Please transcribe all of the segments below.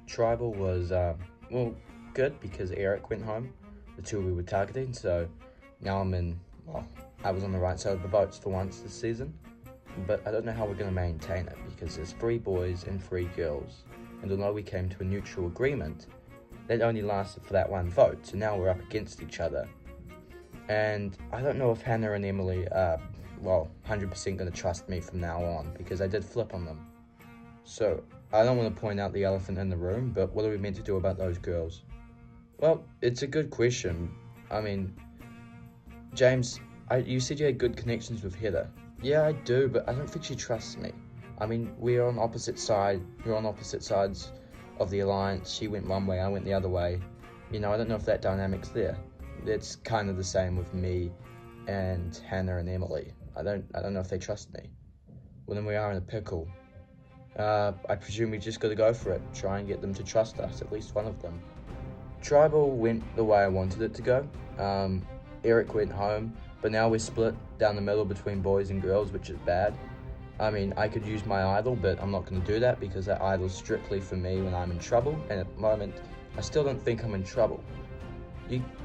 Tribal was, well, good because Eric went home, the two we were targeting, so now I was on the right side of the votes for once this season, but I don't know how we're going to maintain it because there's 3 boys and 3 girls, and although we came to a neutral agreement, that only lasted for that one vote, so now we're up against each other. And I don't know if Hannah and Emily are, 100% going to trust me from now on because I did flip on them. So, I don't want to point out the elephant in the room, but what are we meant to do about those girls? Well, it's a good question. I mean, James, you said you had good connections with Heather. Yeah, I do, but I don't think she trusts me. I mean, we're on opposite sides of the alliance. She went one way, I went the other way. I don't know if that dynamic's there. It's kind of the same with me and Hannah and Emily. I don't know if they trust me. Well, then we are in a pickle. I presume we just got to go for it. Try and get them to trust us, at least one of them. Tribal went the way I wanted it to go. Eric went home, but now we're split down the middle between boys and girls, which is bad. I mean, I could use my idol, but I'm not going to do that because that idol's strictly for me when I'm in trouble, and at the moment, I still don't think I'm in trouble.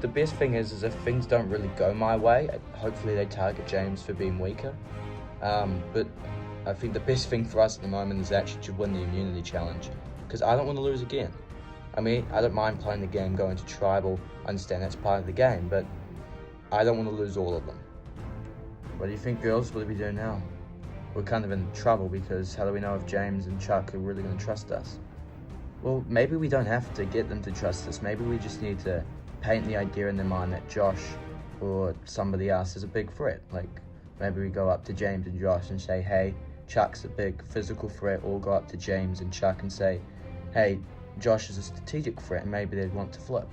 The best thing is if things don't really go my way, hopefully they target James for being weaker. But I think the best thing for us at the moment is actually to win the immunity challenge, because I don't want to lose again. I mean, I don't mind playing the game, going to tribal, I understand that's part of the game, but I don't want to lose all of them. What do you think, girls? What do we do now? We're kind of in trouble because how do we know if James and Chuck are really going to trust us? Well, maybe we don't have to get them to trust us. Maybe we just need to paint the idea in their mind that Josh or somebody else is a big threat. Like, maybe we go up to James and Josh and say, hey, Chuck's a big physical threat, or go up to James and Chuck and say, hey, Josh is a strategic threat, and maybe they'd want to flip.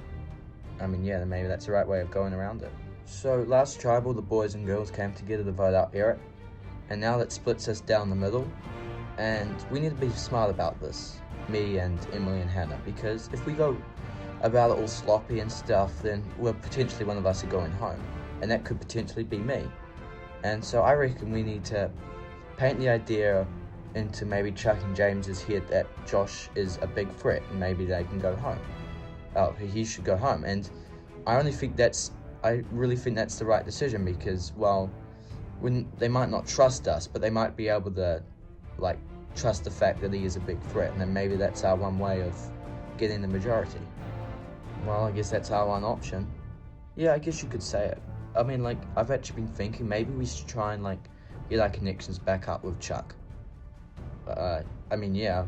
I mean, yeah, maybe that's the right way of going around it. So, last tribal, the boys and girls came together to vote out Eric, and now that splits us down the middle, and we need to be smart about this, me and Emily and Hannah, because if we go about it all sloppy and stuff, then potentially one of us are going home, and that could potentially be me. And so I reckon we need to paint the idea into maybe Chuck and James's head that Josh is a big threat, and maybe they can go home. He should go home, and I really think that's the right decision because, well, when they might not trust us, but they might be able to, trust the fact that he is a big threat, and then maybe that's our one way of getting the majority. Well, I guess that's our one option. Yeah, I guess you could say it. I mean, I've actually been thinking maybe we should try and, get our connections back up with Chuck. I mean, yeah,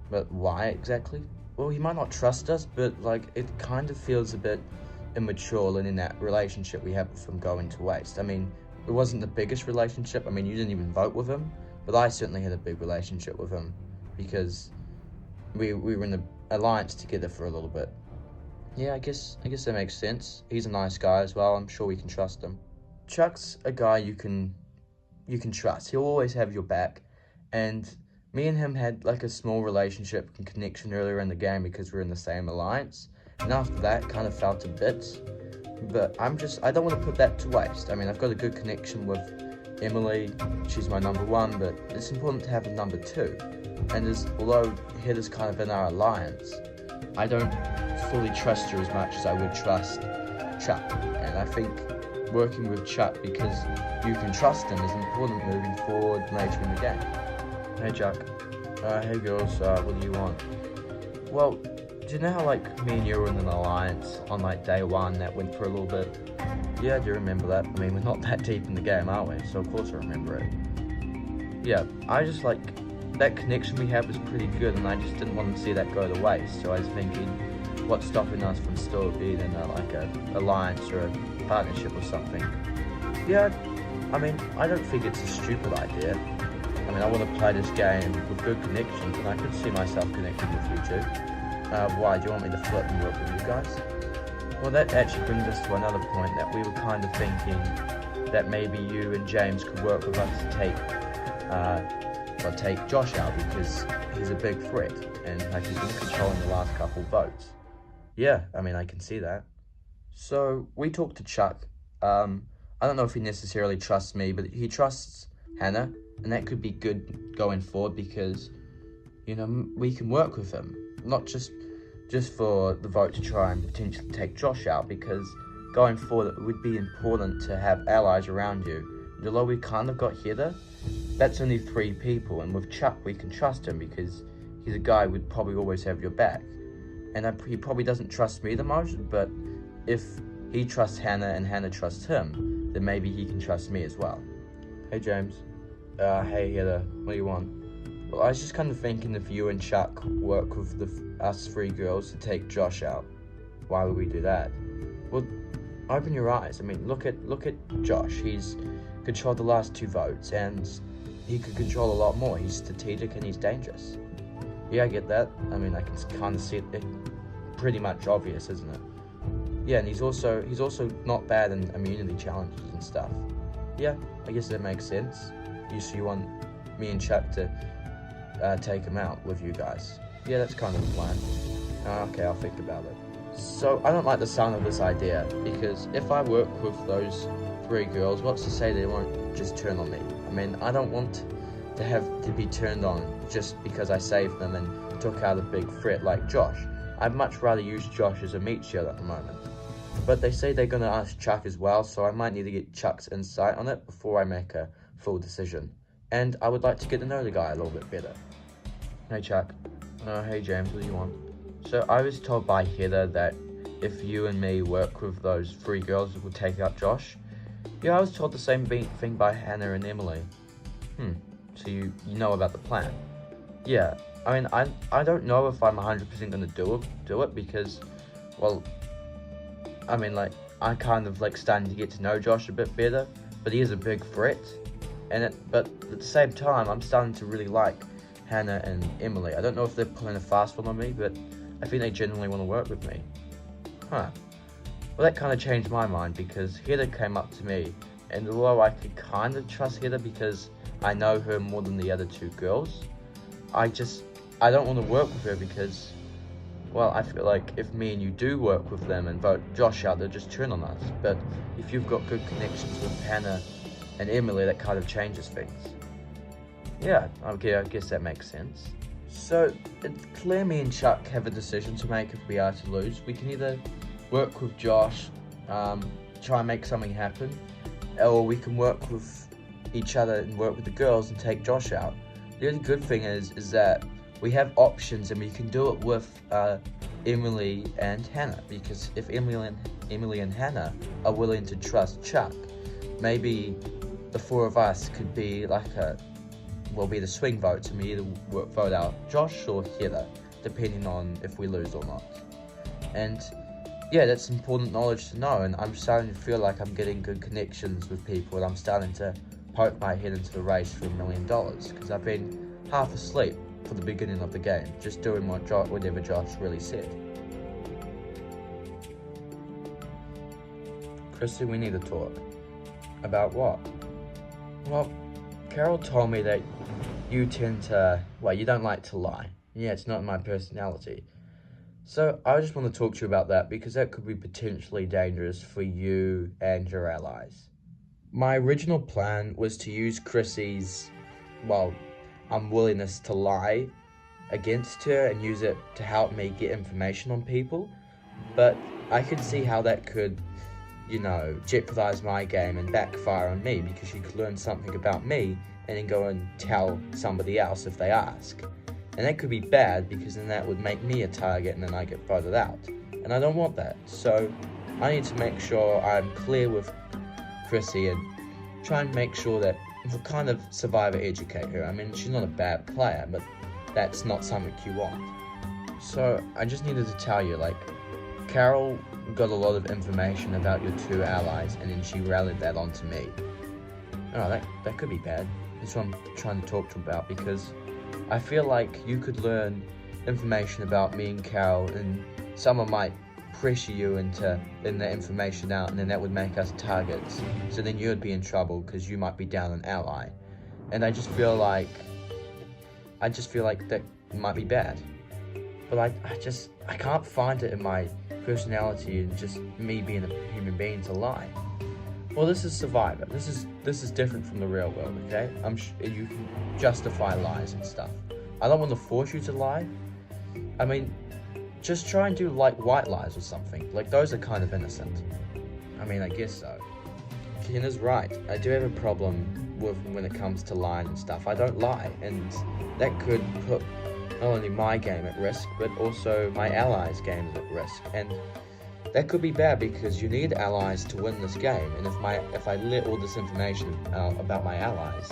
but why exactly? Well, he might not trust us, but, it kind of feels a bit immature letting that relationship we had with him go into waste. I mean, it wasn't the biggest relationship. I mean, you didn't even vote with him, but I certainly had a big relationship with him because we were in the alliance together for a little bit. Yeah, I guess that makes sense. He's a nice guy as well. I'm sure we can trust him. Chuck's a guy you can trust. He'll always have your back. And me and him had a small relationship and connection earlier in the game because we're in the same alliance. And after that, kind of fell to bits. But I don't want to put that to waste. I mean, I've got a good connection with Emily. She's my number 1, but it's important to have a number 2. And although Heather's kind of in our alliance, I don't fully trust her as much as I would trust Chuck. And I think working with Chuck because you can trust him is important moving forward later in the game. Hey Chuck. Hey girls, what do you want? Well, do you know how me and you were in an alliance on day 1 that went for a little bit? Yeah, I do remember that. I mean, we're not that deep in the game, are we? So of course I remember it. Yeah, I just that connection we had was pretty good, and I just didn't want to see that go to waste. So I was thinking, what's stopping us from still being in a alliance or a partnership or something? Yeah, I mean, I don't think it's a stupid idea. I mean, I want to play this game with good connections, and I could see myself connecting with you too. Why, do you want me to flip and work with you guys? Well, that actually brings us to another point that we were kind of thinking that maybe you and James could work with us to take Josh out because he's a big threat and he's been controlling the last couple votes. Yeah, I mean, I can see that. So we talked to Chuck. I don't know if he necessarily trusts me, but he trusts Hannah, and that could be good going forward because, we can work with him. Not just just for the vote to try and potentially take Josh out, because going forward it would be important to have allies around you. And although we kind of got Heather, that's only 3 people, and with Chuck we can trust him because he's a guy who would probably always have your back. And he probably doesn't trust me the most, but if he trusts Hannah and Hannah trusts him, then maybe he can trust me as well. Hey James. Hey Heather, what do you want? Well, I was just kind of thinking if you and Chuck work with us 3 girls to take Josh out. Why would we do that? Well, open your eyes. I mean, look at Josh. He's controlled the last 2 votes, and he could control a lot more. He's strategic and he's dangerous. Yeah, I get that. I mean, I can kind of see it pretty much obvious, isn't it? Yeah, and he's also not bad in immunity challenges and stuff. Yeah, I guess that makes sense. You want me and Chuck to take him out with you guys. Yeah, that's kind of the plan. Okay, I'll think about it. So, I don't like the sound of this idea, because if I work with those 3 girls, what's to say they won't just turn on me? I mean, I don't want to have to be turned on just because I saved them and took out a big threat like Josh. I'd much rather use Josh as a meat shield at the moment. But they say they're going to ask Chuck as well, so I might need to get Chuck's insight on it before I make a full decision. And I would like to get to know the guy a little bit better. Hey Chuck. Hey James, what do you want? So I was told by Heather that if you and me work with those 3 girls, we'll take out Josh. Yeah, I was told the same thing by Hannah and Emily. So you know about the plan? Yeah, I mean, I don't know if I'm 100% going to do it because, well, I mean, like, I'm kind of like starting to get to know Josh a bit better, but he is a big threat. But at the same time, I'm starting to really like Hannah and Emily. I don't know if they're pulling a fast one on me, but I think they genuinely want to work with me. Well, that kind of changed my mind because Heather came up to me, and although I could kind of trust Heather because I know her more than the other 2 girls, I don't want to work with her because, well, I feel like if me and you do work with them and vote Josh out, they'll just turn on us. But if you've got good connections with Hannah and Emily, that kind of changes things. Yeah, okay, I guess that makes sense. So, it's clear me and Chuck have a decision to make if we are to lose. We can either work with Josh, try and make something happen, or we can work with each other and work with the girls and take Josh out. The only good thing is that we have options and we can do it with Emily and Hannah, because if Emily and Hannah are willing to trust Chuck, maybe the 4 of us could be like be the swing votes, and we either vote out Josh or Heather, depending on if we lose or not. And yeah, that's important knowledge to know, and I'm starting to feel like I'm getting good connections with people, and I'm starting to poke my head into the race for $1 million, because I've been half asleep for the beginning of the game, just doing whatever Josh really said. Chrissy, we need to talk. About what? Well, Carol told me that you tend to, you don't like to lie. Yeah, it's not my personality. So I just want to talk to you about that because that could be potentially dangerous for you and your allies. My original plan was to use Chrissy's, unwillingness to lie against her and use it to help me get information on people. But I could see how that could, jeopardize my game and backfire on me, because she could learn something about me and then go and tell somebody else if they ask. And that could be bad, because then that would make me a target and then I get voted out. And I don't want that. So I need to make sure I'm clear with Chrissy and try and make sure that we'll kind of survivor educate her. I mean, she's not a bad player, but that's not something you want. So I just needed to tell you, Carol got a lot of information about your 2 allies, and then she rallied that onto me. Oh, that could be bad. That's what I'm trying to talk to you about, because I feel like you could learn information about me and Carol, and someone might pressure you into letting that information out, and then that would make us targets. So then you'd be in trouble because you might be down an ally. And I just feel like that might be bad. But I can't find it in my personality and just me being a human being to lie. Well, this is Survivor. This is different from the real world, okay? You can justify lies and stuff. I don't want to force you to lie. I mean, just try and do like white lies or something. Like those are kind of innocent. I mean, I guess so. Kenna's right. I do have a problem with when it comes to lying and stuff. I don't lie, and that could put not only my game at risk, but also my allies' games at risk. And that could be bad because you need allies to win this game. And if I let all this information out about my allies,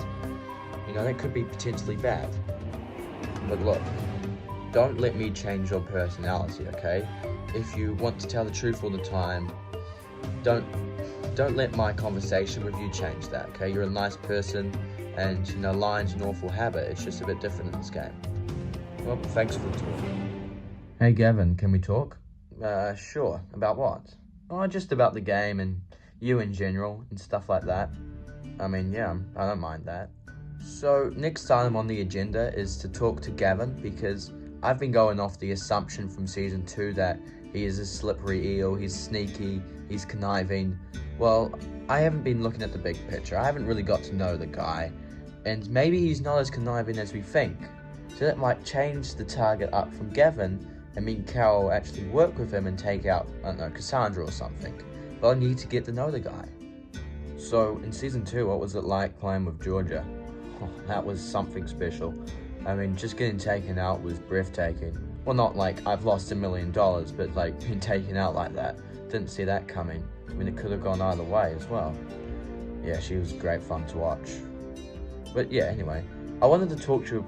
that could be potentially bad. But look, don't let me change your personality, okay? If you want to tell the truth all the time, don't let my conversation with you change that, okay? You're a nice person, and lying's an awful habit. It's just a bit different in this game. Well, thanks for the talk. Hey Gavin, can we talk? Sure. About what? Oh, just about the game and you in general and stuff like that. I mean, yeah, I don't mind that. So, next item on the agenda is to talk to Gavin, because I've been going off the assumption from Season 2 that he is a slippery eel, he's sneaky, he's conniving. Well, I haven't been looking at the big picture. I haven't really got to know the guy, and maybe he's not as conniving as we think. So that might change the target up from Gavin, and me and Carol actually work with him and take out, I don't know, Cassandra or something. But I need to get to know the guy. So, in Season 2, what was it like playing with Georgia? Oh, that was something special. I mean, just getting taken out was breathtaking. Well, not like I've lost $1 million, but like being taken out like that. Didn't see that coming. I mean, it could have gone either way as well. Yeah, she was great fun to watch. But yeah, anyway, I wanted to talk to you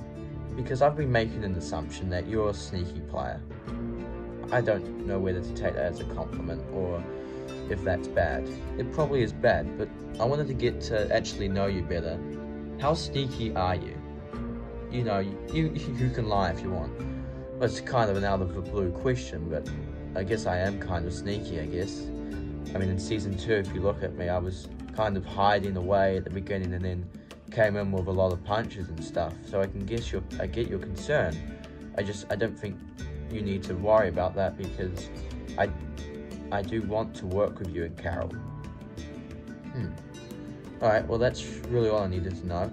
because I've been making an assumption that you're a sneaky player. I don't know whether to take that as a compliment or if that's bad. It probably is bad, but I wanted to get to actually know you better. How sneaky are you? You can lie if you want. Well, it's kind of an out of the blue question, but I guess I am kind of sneaky, I guess. I mean, in Season 2, if you look at me, I was kind of hiding away at the beginning and then came in with a lot of punches and stuff. So I get your concern. I don't think you need to worry about that because I do want to work with you and Carol. Alright, well that's really all I needed to know.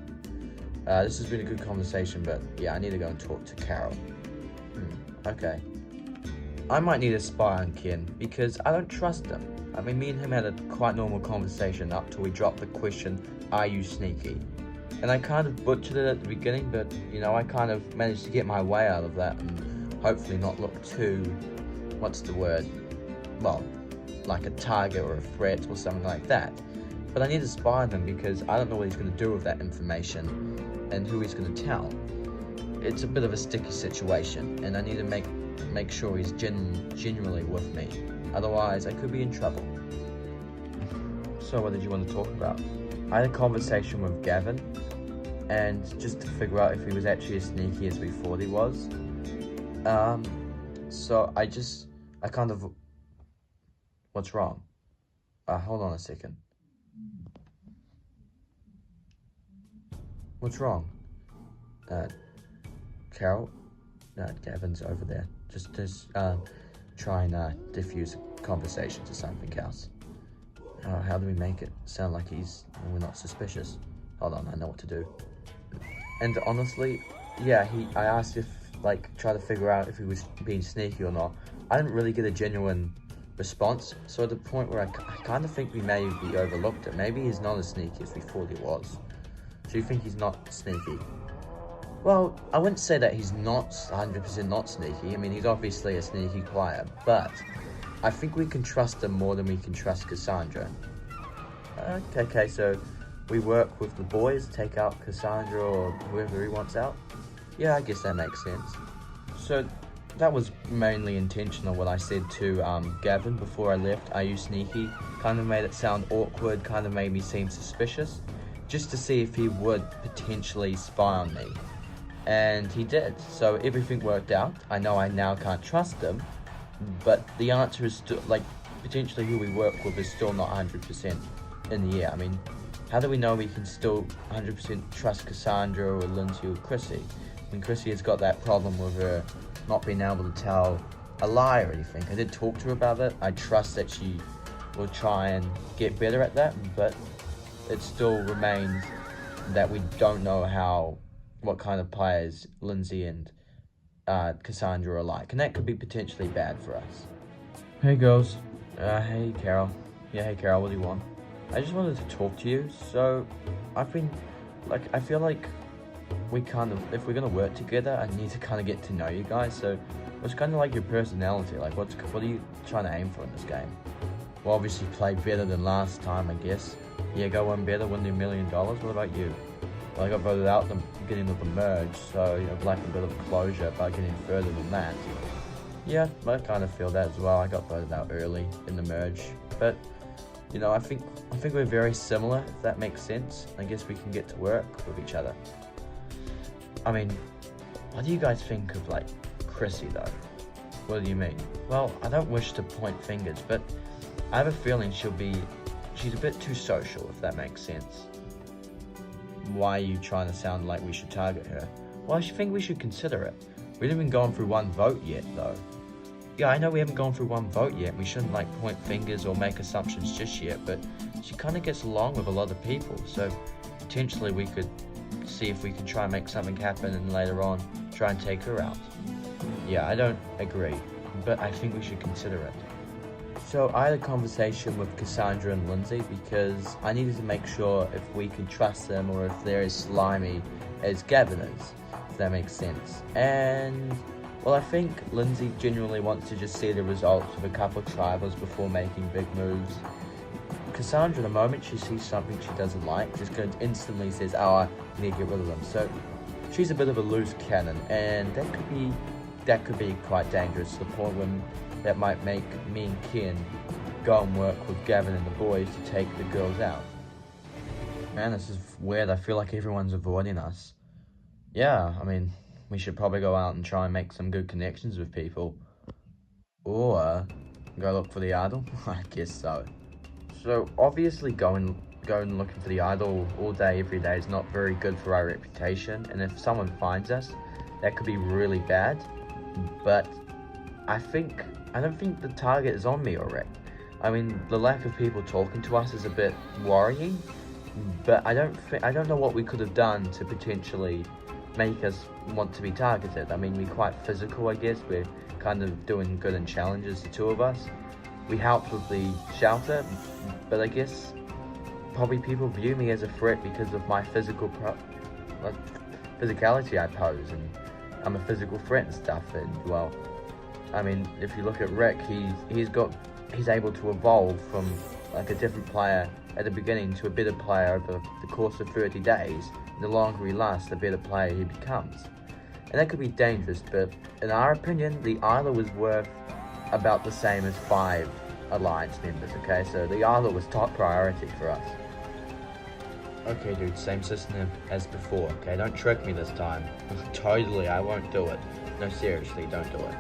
This has been a good conversation, but yeah, I need to go and talk to Carol. Okay. I might need a spy on Ken because I don't trust him. I mean, me and him had a quite normal conversation up till we dropped the question, are you sneaky? And I kind of butchered it at the beginning, but I kind of managed to get my way out of that and hopefully not look too, what's the word? Well, like a target or a threat or something like that. But I need to spy on him because I don't know what he's going to do with that information and who he's going to tell. It's a bit of a sticky situation, and I need to make sure he's genuinely with me. Otherwise, I could be in trouble. So what did you want to talk about? I had a conversation with Gavin, and just to figure out if he was actually as sneaky as we thought he was. So I kind of... What's wrong? Hold on a second. What's wrong? Carol? Gavin's over there. Just try and diffuse the conversation to something else. How do we make it sound like we're not suspicious? Hold on, I know what to do. And honestly, yeah, I asked try to figure out if he was being sneaky or not. I didn't really get a genuine response, so at the point where I kind of think we maybe overlooked it. Maybe he's not as sneaky as we thought he was. Do you think he's not sneaky? Well, I wouldn't say that he's not 100% not sneaky. I mean, he's obviously a sneaky player, but I think we can trust him more than we can trust Cassandra. Okay, so we work with the boys, take out Cassandra or whoever he wants out? Yeah, I guess that makes sense. So that was mainly intentional what I said to Gavin before I left. Are you sneaky? Kind of made it sound awkward, kind of made me seem suspicious, just to see if he would potentially spy on me. And he did, so everything worked out. I know I now can't trust him, but the answer is still, potentially who we work with is still not 100% in the air. I mean, how do we know we can still 100% trust Cassandra or Lindsay or Chrissy? I mean, Chrissy has got that problem with her not being able to tell a lie or anything. I did talk to her about it. I trust that she will try and get better at that, but it still remains that we don't know what kind of players Lindsay and Cassandra alike, and that could be potentially bad for us. Hey girls. Hey Carol. Yeah, hey Carol, what do you want? I just wanted to talk to you. So, I feel like if we're gonna work together, I need to kind of get to know you guys. So, what's kind of like your personality? Like, what are you trying to aim for in this game? Well, obviously play better than last time, I guess. Yeah, go one better, win the $1 million. What about you? Well, I got voted out at the beginning of the merge, so I'd like a bit of closure by getting further than that. Yeah, I kind of feel that as well. I got voted out early in the merge, but I think we're very similar. If that makes sense, I guess we can get to work with each other. I mean, what do you guys think of like Chrissy though? What do you mean? Well, I don't wish to point fingers, but I have a feeling she's a bit too social, if that makes sense. Why are you trying to sound like we should target her? Well, I think we should consider it. We haven't even gone through one vote yet, though. Yeah, I know we haven't gone through one vote yet. We shouldn't point fingers or make assumptions just yet, but she kind of gets along with a lot of people, so potentially we could see if we can try and make something happen and later on try and take her out. Yeah, I don't agree, but I think we should consider it. So I had a conversation with Cassandra and Lindsay because I needed to make sure if we could trust them or if they're as slimy as Gavin is, if that makes sense. And, well, I think Lindsay genuinely wants to just see the results of a couple of tribals before making big moves. Cassandra, the moment she sees something she doesn't like, just instantly says, oh, I need to get rid of them. So she's a bit of a loose cannon, and that could be quite dangerous to the point when that might make me and Ken go and work with Gavin and the boys to take the girls out. Man, this is weird. I feel like everyone's avoiding us. Yeah, I mean, we should probably go out and try and make some good connections with people. Or go look for the idol? I guess so. So, obviously going looking for the idol all day, every day is not very good for our reputation. And if someone finds us, that could be really bad. But I don't think the target is on me already. I mean, the lack of people talking to us is a bit worrying, but I don't know what we could have done to potentially make us want to be targeted. I mean, we're quite physical, I guess. We're kind of doing good in challenges, the two of us. We helped with the shelter, but I guess probably people view me as a threat because of my physicality I pose, and I'm a physical threat and stuff. And well, I mean, if you look at Rick, he's able to evolve from like a different player at the beginning to a better player over the course of 30 days. The longer he lasts, the better player he becomes. And that could be dangerous, but in our opinion, the Isla was worth about the same as 5 Alliance members, okay? So the Isla was top priority for us. Okay, dude, same system as before, okay? Don't trick me this time. Totally, I won't do it. No, seriously, don't do it.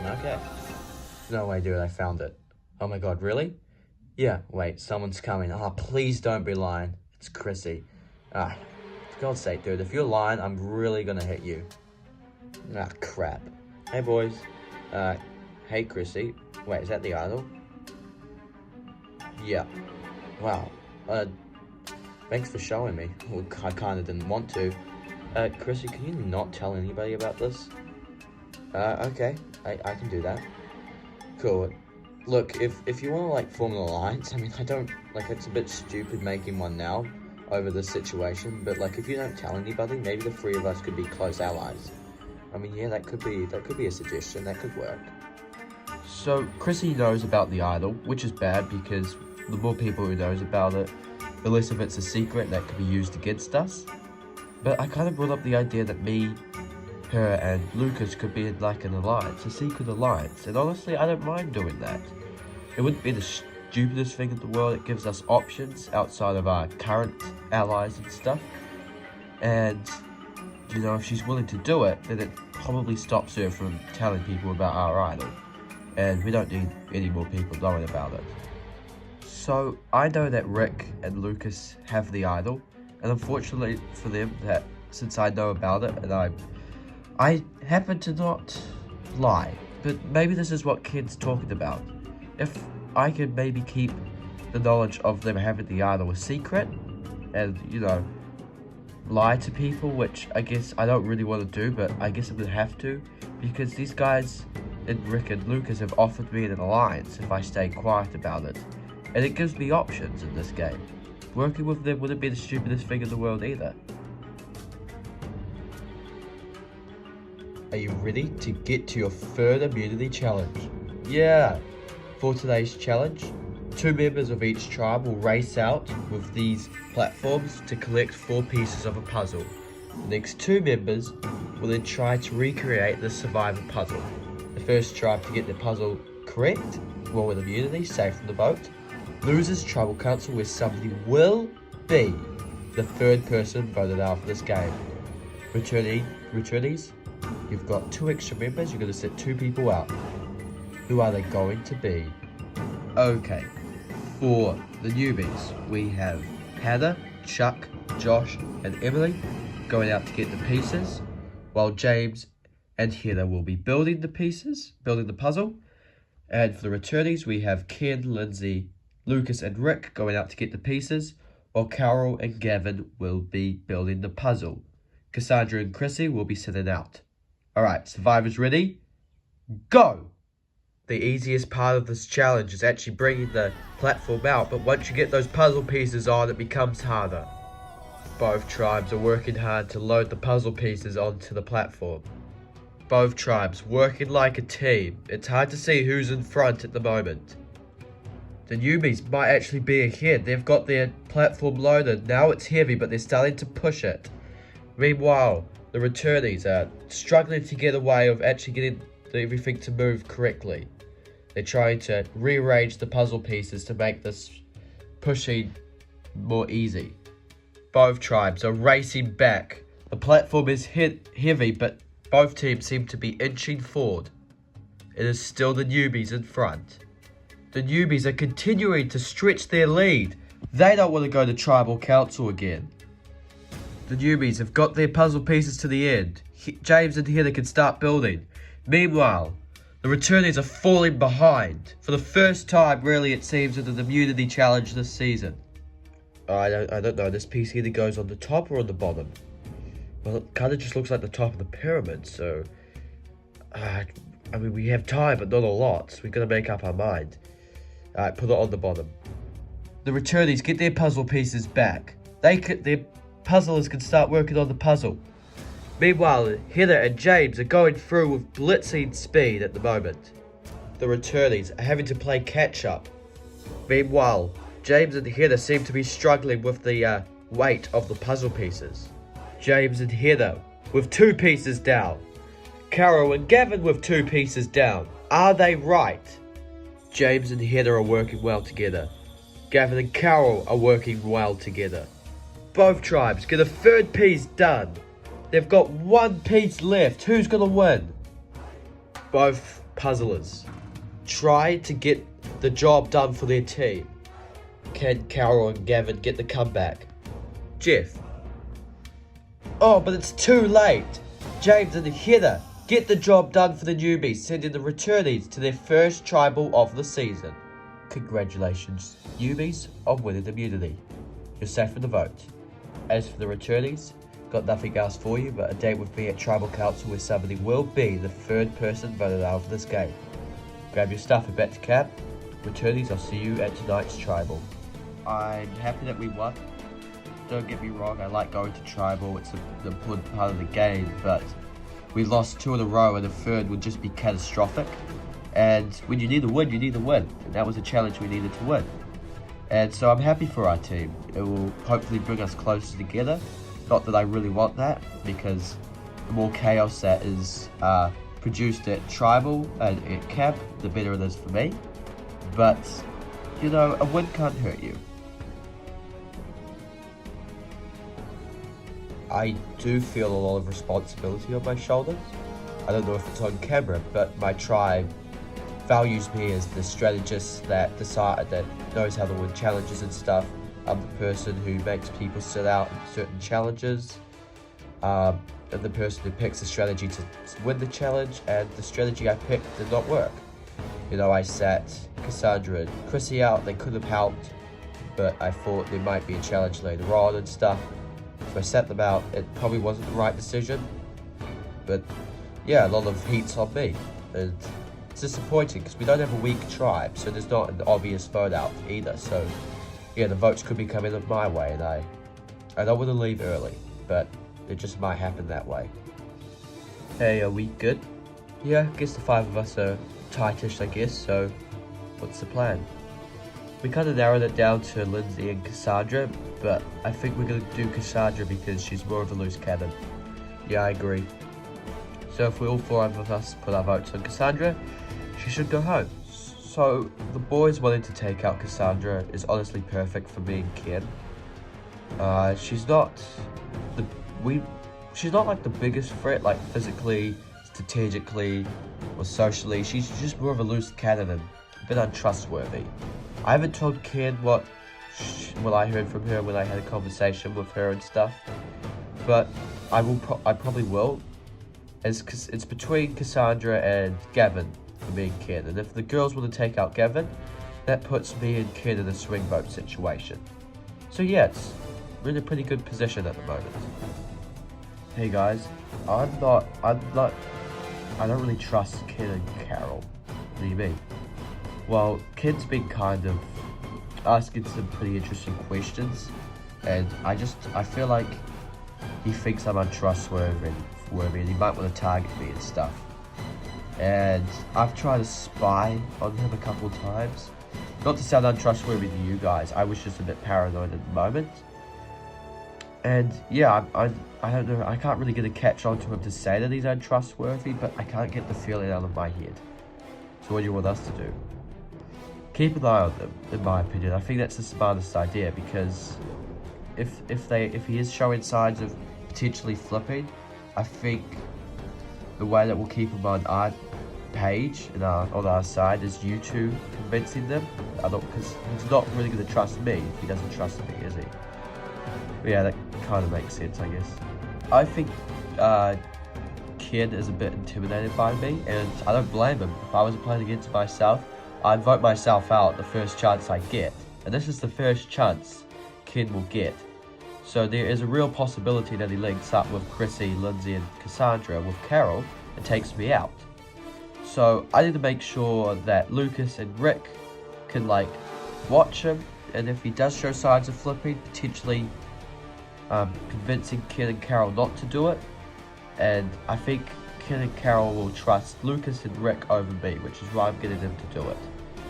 Okay. No way, dude, I found it. Oh my god, really? Yeah, wait, someone's coming. Oh, please don't be lying. It's Chrissy. For God's sake, dude, if you're lying, I'm really gonna hit you. Ah, crap. Hey, boys. Hey, Chrissy. Wait, is that the idol? Yeah. Wow. Thanks for showing me. Well, I kinda didn't want to. Chrissy, can you not tell anybody about this? Okay. I can do that. Cool. Look, if you want to, form an alliance, I mean, I don't, it's a bit stupid making one now over this situation, but, if you don't tell anybody, maybe the 3 of us could be close allies. I mean, yeah, that could be a suggestion. That could work. So, Chrissy knows about the idol, which is bad because the more people who knows about it, the less of it's a secret that could be used against us. But I kind of brought up the idea that me, her, and Lucas could be in, an alliance, a secret alliance, and honestly, I don't mind doing that. It wouldn't be the stupidest thing in the world. It gives us options outside of our current allies and stuff. And, if she's willing to do it, then it probably stops her from telling people about our idol. And we don't need any more people knowing about it. So, I know that Rick and Lucas have the idol, and unfortunately for them, that since I know about it, and I happen to not lie, but maybe this is what Ken's talking about. If I could maybe keep the knowledge of them having the idol a secret, and, lie to people, which I guess I don't really want to do, but I guess I'm going to have to, because these guys and Rick and Lucas have offered me an alliance if I stay quiet about it, and it gives me options in this game. Working with them wouldn't be the stupidest thing in the world either. Are you ready to get to your third immunity challenge? Yeah! For today's challenge, 2 members of each tribe will race out with these platforms to collect 4 pieces of a puzzle. The next 2 members will then try to recreate the survivor puzzle. The first tribe to get the puzzle correct will win immunity, safe from the boat. Losers tribal council where somebody will be the third person voted out for this game. Returnees, you've got 2 extra members, you're going to set 2 people out. Who are they going to be? Okay, for the newbies, we have Hannah, Chuck, Josh, and Emily going out to get the pieces, while James and Heather will be building the pieces, building the puzzle. And for the returnees, we have Ken, Lindsay, Lucas, and Rick going out to get the pieces, while Carol and Gavin will be building the puzzle. Cassandra and Chrissy will be sitting out. Alright, survivors ready? Go! The easiest part of this challenge is actually bringing the platform out, but once you get those puzzle pieces on, it becomes harder. Both tribes are working hard to load the puzzle pieces onto the platform. Both tribes working like a team. It's hard to see who's in front at the moment. The newbies might actually be ahead. They've got their platform loaded. Now it's heavy, but they're starting to push it. Meanwhile, the returnees are struggling to get away of actually getting everything to move correctly. They're trying to rearrange the puzzle pieces to make this pushing more easy. Both tribes are racing back. The platform is heavy, but both teams seem to be inching forward. It is still the newbies in front. The newbies are continuing to stretch their lead. They don't want to go to tribal council again. The newbies have got their puzzle pieces to the end. James and Heather can start building. Meanwhile, the returnees are falling behind. For the first time, really, it seems, in the immunity challenge this season. I don't know. This piece either goes on the top or on the bottom. Well, it kind of just looks like the top of the pyramid, so... I mean, we have time, but not a lot, so we've got to make up our mind. Alright, put it on the bottom. The returnees get their puzzle pieces back. Their puzzlers can start working on the puzzle. Meanwhile, Heather and James are going through with blitzing speed at the moment. The returnees are having to play catch-up. Meanwhile, James and Heather seem to be struggling with the weight of the puzzle pieces. James and Heather with 2 pieces down. Carol and Gavin with 2 pieces down. Are they right? James and Heather are working well together. Gavin and Carol are working well together. Both tribes get a 3rd piece done. They've got 1 piece left. Who's going to win? Both puzzlers try to get the job done for their team. Can Carol and Gavin get the comeback? Jeff. Oh, but it's too late. James and Heather get the job done for the newbies, sending the returnees to their first tribal of the season. Congratulations, newbies, on winning immunity. You're safe from the vote. As for the returnees, got nothing else for you but a date with me at Tribal Council where somebody will be the 3rd person voted out of this game. Grab your stuff and back to camp. Returnees, I'll see you at tonight's Tribal. I'm happy that we won. Don't get me wrong, I like going to Tribal, it's an important part of the game, but we lost 2 in a row and the 3rd would just be catastrophic. And when you need to win, you need to win. And that was a challenge we needed to win. And so I'm happy for our team. It will hopefully bring us closer together. Not that I really want that, because the more chaos that is produced at Tribal and at Camp, the better it is for me. But, you know, a win can't hurt you. I do feel a lot of responsibility on my shoulders. I don't know if it's on camera, but my tribe values me as the strategist that knows how to win challenges and stuff. I'm the person who makes people sit out in certain challenges. I'm the person who picks a strategy to win the challenge, and the strategy I picked did not work. You know, I sat Cassandra and Chrissy out. They could have helped, but I thought there might be a challenge later on and stuff. So I sat them out. It probably wasn't the right decision, but yeah, a lot of heat's on me. And it's disappointing because we don't have a weak tribe, so there's not an obvious vote out either. So yeah, the votes could be coming my way, and I don't want to leave early, but it just might happen that way. Hey, are we good? Yeah, I guess the 5 of us are tightish, I guess, so what's the plan? We kind of narrowed it down to Lindsay and Cassandra, but I think we're going to do Cassandra because she's more of a loose cannon. Yeah, I agree. So if we all 4 of us put our votes on Cassandra, she should go home. So the boys wanting to take out Cassandra is honestly perfect for me and Ken. She's not like the biggest threat, like physically, strategically, or socially. She's just more of a loose cannon and a bit untrustworthy. I haven't told Ken what I heard from her when I had a conversation with her and stuff, but I probably will. It's between Cassandra and Gavin for me and Ken, and if the girls want to take out Gavin, that puts me and Ken in a swing vote situation. So yeah, it's we're in a pretty good position at the moment. Hey guys, I don't really trust Ken and Carol. What do you mean? Well, Ken's been kind of asking some pretty interesting questions, and I feel like he thinks I'm untrustworthy and he might want to target me and stuff. And I've tried to spy on him a couple of times. Not to sound untrustworthy to you guys, I was just a bit paranoid at the moment. And yeah, I don't know, I can't really get a catch on to him to say that he's untrustworthy, but I can't get the feeling out of my head. So what do you want us to do? Keep an eye on them, in my opinion. I think that's the smartest idea, because if he is showing signs of potentially flipping, I think the way that we'll keep him on our page and on our side is you two convincing them. Because he's not really going to trust me if he doesn't trust me, is he? But yeah, that kind of makes sense, I guess. I think Ken is a bit intimidated by me, and I don't blame him. If I was playing against myself, I'd vote myself out the first chance I get. And this is the first chance Ken will get. So there is a real possibility that he links up with Chrissy, Lindsay and Cassandra with Carol and takes me out. So I need to make sure that Lucas and Rick can watch him, and if he does show signs of flipping, potentially convincing Ken and Carol not to do it. And I think Ken and Carol will trust Lucas and Rick over me, which is why I'm getting them to do it.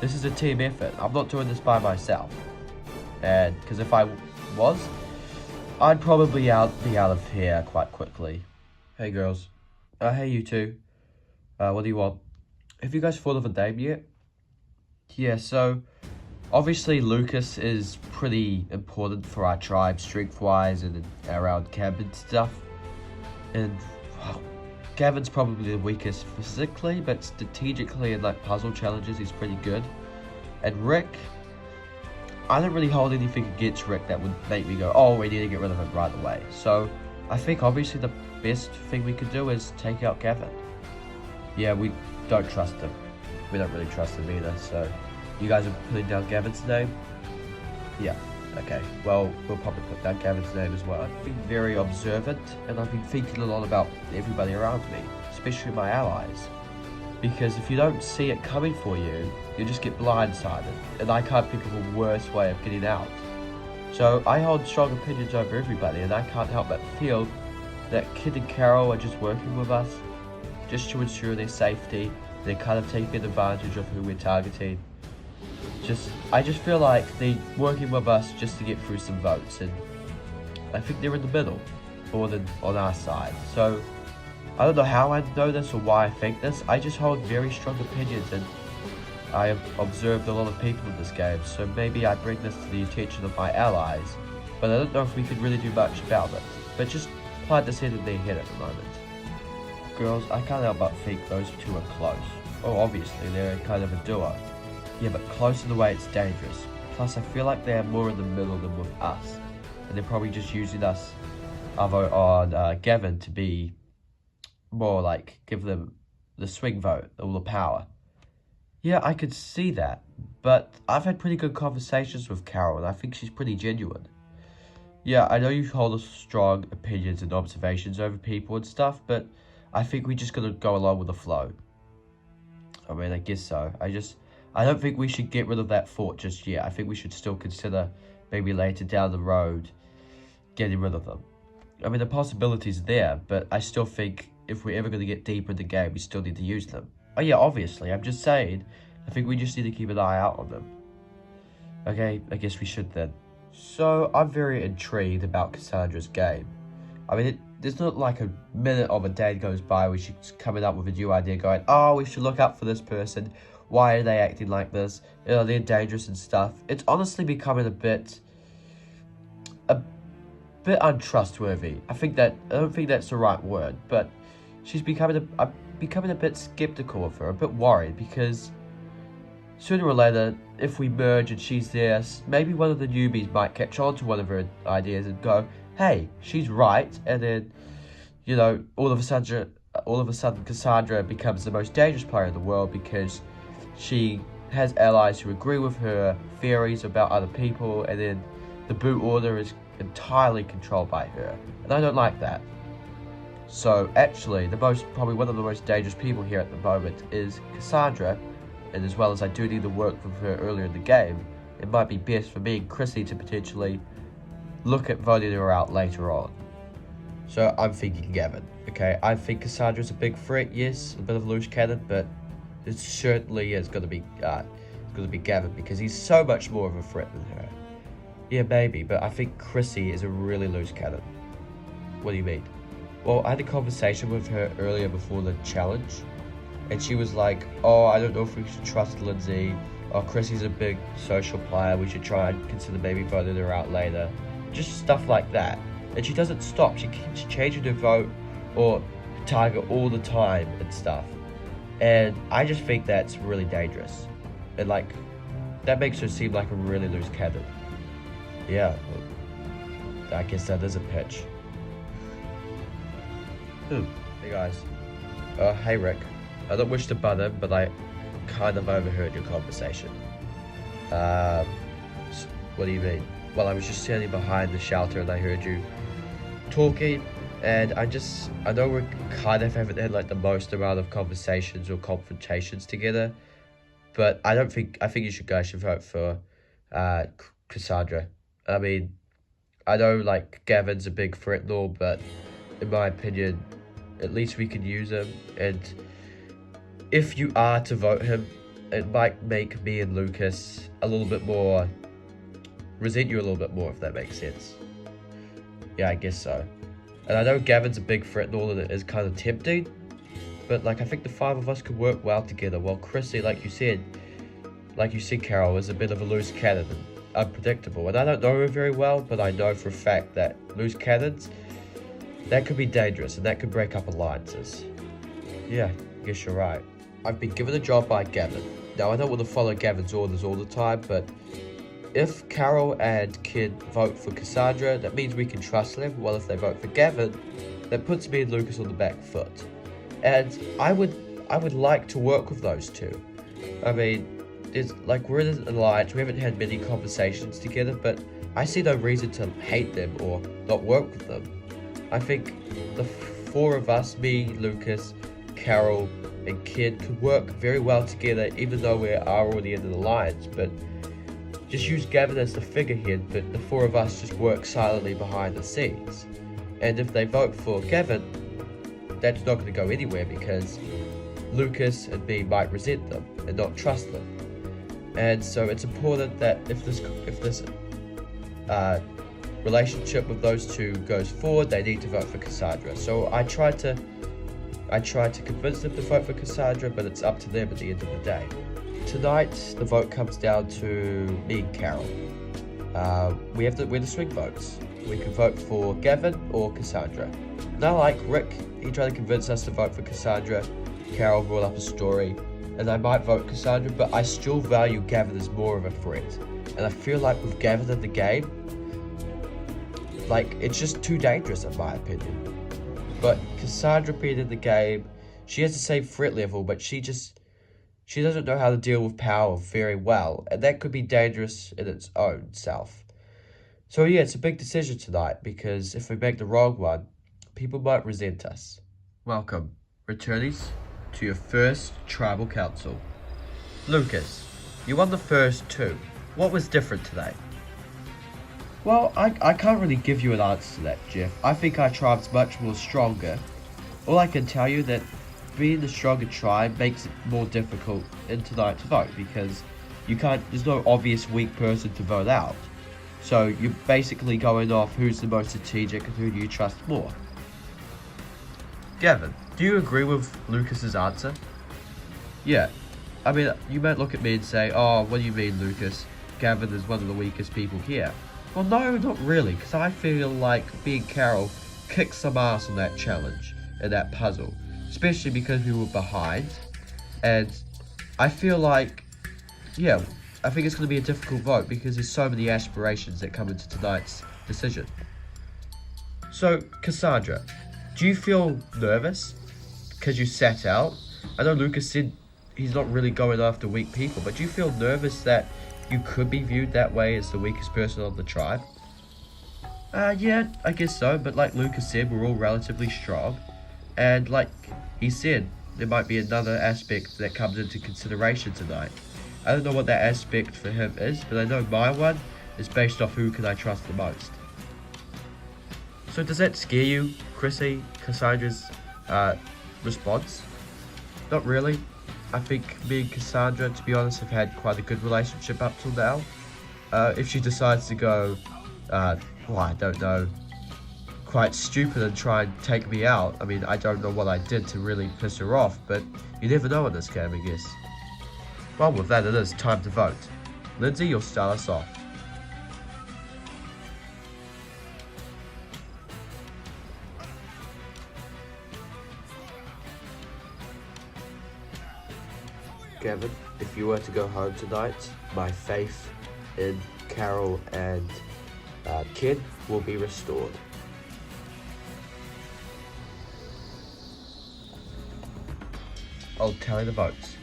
This is a team effort. I'm not doing this by myself. And because if I was, I'd probably be out of here quite quickly. Hey girls. Hey you two. What do you want? Have you guys thought of a name yet? Yeah, so obviously Lucas is pretty important for our tribe strength-wise and around camp and stuff. And Gavin's probably the weakest physically, but strategically and puzzle challenges he's pretty good. And Rick, I don't really hold anything against Rick that would make me go, oh, we need to get rid of him right away. So I think obviously the best thing we could do is take out Gavin. Yeah, we don't trust him. We don't really trust him either, so you guys are putting down Gavin's name? Yeah, okay. Well, we'll probably put down Gavin's name as well. I've been very observant, and I've been thinking a lot about everybody around me, especially my allies. Because if you don't see it coming for you, you just get blindsided, and I can't think of a worse way of getting out. So I hold strong opinions over everybody, and I can't help but feel that Kid and Carol are just working with us just to ensure their safety. They're kind of taking advantage of who we're targeting. I just feel like they're working with us just to get through some votes, and I think they're in the middle more than on our side. So I don't know how I know this or why I think this. I just hold very strong opinions, and I have observed a lot of people in this game, so maybe I bring this to the attention of my allies, but I don't know if we can really do much about it. But just plant this head in their head at the moment. Girls, I can't help but think those two are close. Oh, obviously, they're kind of a duo. Yeah, but close in the way it's dangerous. Plus, I feel like they're more in the middle than with us. And they're probably just using us, our vote on Gavin, to be more give them the swing vote, all the power. Yeah, I could see that. But I've had pretty good conversations with Carol, and I think she's pretty genuine. Yeah, I know you hold strong opinions and observations over people and stuff, but I think we just gotta go along with the flow. I mean, I guess so. I don't think we should get rid of that thought just yet. I think we should still consider maybe later down the road getting rid of them. I mean, the possibility's there, but I still think if we're ever going to get deeper in the game, we still need to use them. Oh yeah, obviously. I'm just saying, I think we just need to keep an eye out on them. Okay, I guess we should then. So, I'm very intrigued about Cassandra's game. I mean, there's not like a minute of a day goes by where she's coming up with a new idea going, oh, we should look up for this person. Why are they acting like this? You know, they're dangerous and stuff. It's honestly becoming a bit untrustworthy. I don't think that's the right word, but I'm becoming a bit skeptical of her, a bit worried, because sooner or later, if we merge and she's there, maybe one of the newbies might catch on to one of her ideas and go, hey, she's right, and then, you know, all of a sudden Cassandra becomes the most dangerous player in the world because she has allies who agree with her theories about other people, and then the boot order is entirely controlled by her, and I don't like that. So actually, probably one of the most dangerous people here at the moment is Cassandra, and as well as I do need to work with her earlier in the game, it might be best for me and Chrissy to potentially look at voting her out later on. So I'm thinking Gavin. Okay, I think Cassandra's a big threat, yes, a bit of a loose cannon, but it certainly is going to be Gavin, because he's so much more of a threat than her. Yeah, maybe, but I think Chrissy is a really loose cannon. What do you mean? Well, I had a conversation with her earlier before the challenge, and she was like, oh, I don't know if we should trust Lindsay. Oh, Chrissy's a big social player. We should try and consider maybe voting her out later. Just stuff like that. And she doesn't stop. She keeps changing her vote or target all the time and stuff. And I just think that's really dangerous. And like, that makes her seem like a really loose cannon. Yeah, I guess that is a pitch. Hey guys. Hey Rick. I don't wish to butt in, but I kind of overheard your conversation. What do you mean? Well, I was just standing behind the shelter and I heard you talking, and I know we kind of haven't had like the most amount of conversations or confrontations together, but I think you guys should vote for Cassandra. I mean, I know like Gavin's a big threat and all, but in my opinion, at least we can use him, and if you are to vote him, it might make me and Lucas resent you a little bit more, if that makes sense. Yeah, I guess so. And I know Gavin's a big threat and all, and it is kind of tempting, but like I think the five of us could work well together, while Chrissy, like you said, Carol, is a bit of a loose cannon and unpredictable. And I don't know her very well, but I know for a fact that loose cannons, that could be dangerous and that could break up alliances. Yeah, I guess you're right. I've been given a job by Gavin. Now, I don't want to follow Gavin's orders all the time, but if Carol and Kid vote for Cassandra, that means we can trust them. Well, if they vote for Gavin, that puts me and Lucas on the back foot. And I would like to work with those two. I mean, we're in an alliance, we haven't had many conversations together, but I see no reason to hate them or not work with them. I think the four of us, me, Lucas, Carol, and Kid, could work very well together, even though we are already in an alliance, but just use Gavin as the figurehead, but the four of us just work silently behind the scenes. And if they vote for Gavin, that's not going to go anywhere, because Lucas and me might resent them and not trust them. And so it's important that if this relationship with those two goes forward, they need to vote for Cassandra. So I tried to convince them to vote for Cassandra, but it's up to them at the end of the day. Tonight, the vote comes down to me and Carol. We're the swing votes. We can vote for Gavin or Cassandra. And I like Rick. He tried to convince us to vote for Cassandra. Carol brought up a story, and I might vote Cassandra, but I still value Gavin as more of a threat. And I feel like with Gavin in the game, like, it's just too dangerous in my opinion. But Cassandra being in the game, she has the same threat level, but she doesn't know how to deal with power very well, and that could be dangerous in its own self. So yeah, it's a big decision tonight, because if we make the wrong one, people might resent us. Welcome. Returnees to your first tribal council. Lucas, you won the first two. What was different today? Well, I can't really give you an answer to that, Jeff. I think our tribe's much more stronger. All I can tell you that being the stronger tribe makes it more difficult in tonight's vote because there's no obvious weak person to vote out. So you're basically going off who's the most strategic and who do you trust more. Gavin, do you agree with Lucas's answer? Yeah. I mean, you might look at me and say, oh, what do you mean, Lucas? Gavin is one of the weakest people here. Well, no, not really, because I feel like being Carol kicked some ass on that challenge and that puzzle, especially because we were behind. And I feel like, yeah, I think it's going to be a difficult vote because there's so many aspirations that come into tonight's decision. So, Cassandra, do you feel nervous because you sat out? I know Lucas said he's not really going after weak people, but do you feel nervous that you could be viewed that way as the weakest person on the tribe? Yeah, I guess so, but like Lucas said, we're all relatively strong. And like he said, there might be another aspect that comes into consideration tonight. I don't know what that aspect for him is, but I know my one is based off who can I trust the most. So does that scare you, Chrissy, Cassandra's response? Not really. I think me and Cassandra, to be honest, have had quite a good relationship up till now. If she decides to go, well, I don't know, quite stupid and try and take me out, I mean, I don't know what I did to really piss her off, but you never know in this game, I guess. Well, with that, it is time to vote. Lindsay, you'll start us off. Gavin, if you were to go home tonight, my faith in Carol and Ken will be restored. I'll tally the votes.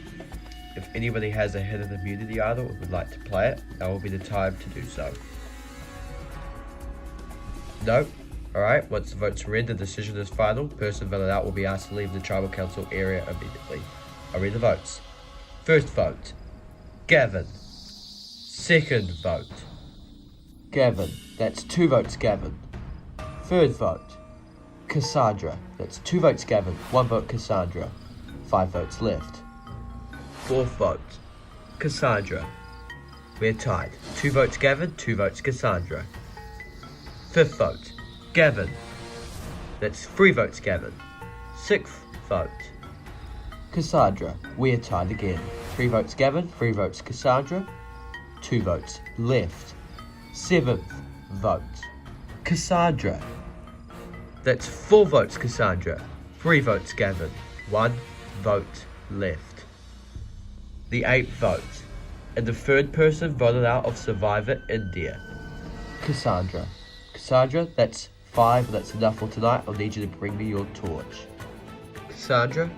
If anybody has a hidden immunity idol or would like to play it, now will be the time to do so. No? Alright, once the votes are in, the decision is final. Person voted out will be asked to leave the tribal council area immediately. I'll read the votes. First vote, Gavin. Second vote, Gavin. That's 2 votes, Gavin. Third vote, Cassandra. That's 2 votes, Gavin. 1 vote, Cassandra. 5 votes left. Fourth vote, Cassandra. We're tied. 2 votes, Gavin. 2 votes, Cassandra. Fifth vote, Gavin. That's 3 votes, Gavin. Sixth vote, Cassandra. We're tied again. 3 votes Gavin, 3 votes Cassandra, 2 votes left. 7th vote, Cassandra. That's 4 votes Cassandra, 3 votes Gavin, 1 vote left. The 8th vote, and the third person voted out of Survivor India, Cassandra. Cassandra, that's 5, that's enough for tonight. I'll need you to bring me your torch. Cassandra,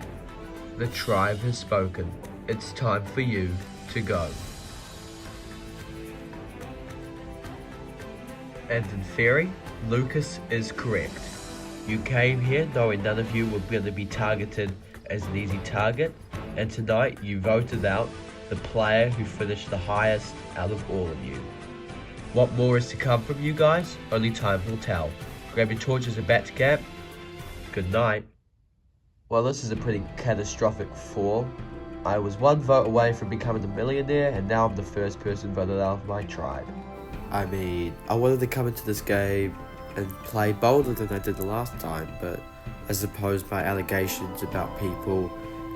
the tribe has spoken. It's time for you to go. And in theory, Lucas is correct. You came here knowing none of you were going to be targeted as an easy target, and tonight you voted out the player who finished the highest out of all of you. What more is to come from you guys? Only time will tell. Grab your torches and back to camp. Good night. Well, this is a pretty catastrophic fall. I was 1 vote away from becoming a millionaire, and now I'm the first person voted out of my tribe. I mean, I wanted to come into this game and play bolder than I did the last time, but I suppose my allegations about people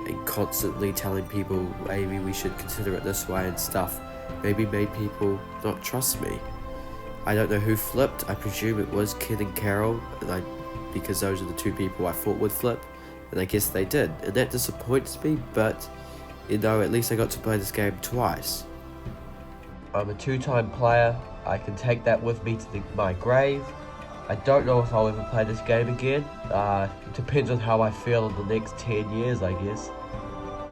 and constantly telling people maybe we should consider it this way and stuff maybe made people not trust me. I don't know who flipped. I presume it was Ken and Carol, because those are the 2 people I thought would flip. And I guess they did, and that disappoints me, but, you know, at least I got to play this game twice. I'm a 2-time player. I can take that with me to my grave. I don't know if I'll ever play this game again. It depends on how I feel in the next 10 years, I guess.